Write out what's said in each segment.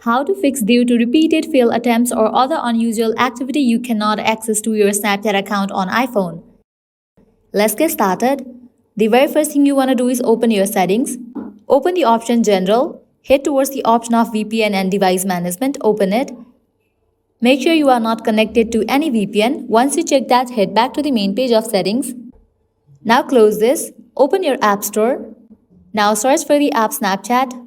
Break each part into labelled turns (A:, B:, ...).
A: How to fix due to repeated failed attempts or other unusual activity you cannot access to your Snapchat account on iPhone. Let's get started. The very first thing you want to do is open your settings. Open the option General. Head towards the option of VPN and device management. Open it. Make sure you are not connected to any VPN. Once you check that, head back to the main page of settings. Now close this. Open your App Store. Now search for the app Snapchat.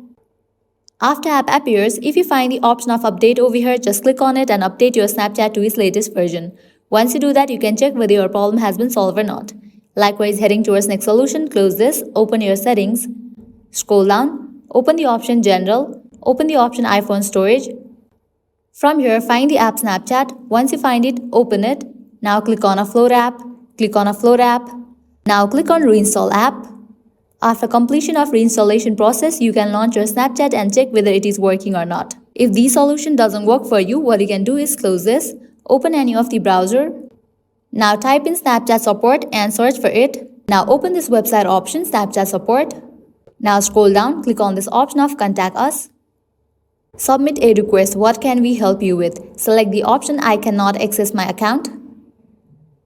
A: After app appears, if you find the option of update over here, just click on it and update your Snapchat to its latest version. Once you do that, you can check whether your problem has been solved or not. Likewise, heading towards next solution, close this, open your settings, scroll down, open the option General, open the option iPhone Storage. From here, find the app Snapchat. Once you find it, open it. Now click on Upload app, click on Upload app. Now click on Reinstall app. After completion of reinstallation process, you can launch your Snapchat and check whether it is working or not. If the solution doesn't work for you, what you can do is close this, open any of the browser. Now type in Snapchat support and search for it. Now open this website option, Snapchat support. Now scroll down, click on this option of contact us. Submit a request. What can we help you with? Select the option I cannot access my account.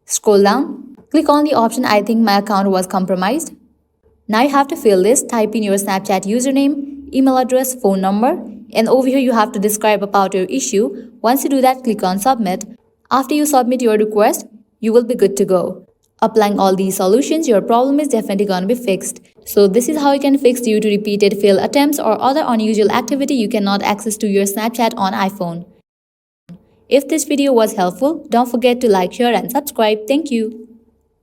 A: Scroll down, click on the option I think my account was compromised. Now you have to fill this, type in your Snapchat username, email address, phone number, and over here you have to describe about your issue. Once you do that, click on submit. After you submit your request, you will be good to go. Applying all these solutions, your problem is definitely going to be fixed. So this is how you can fix due to repeated failed attempts or other unusual activity you cannot access to your Snapchat on iPhone. If this video was helpful, don't forget to like, share and subscribe. Thank you.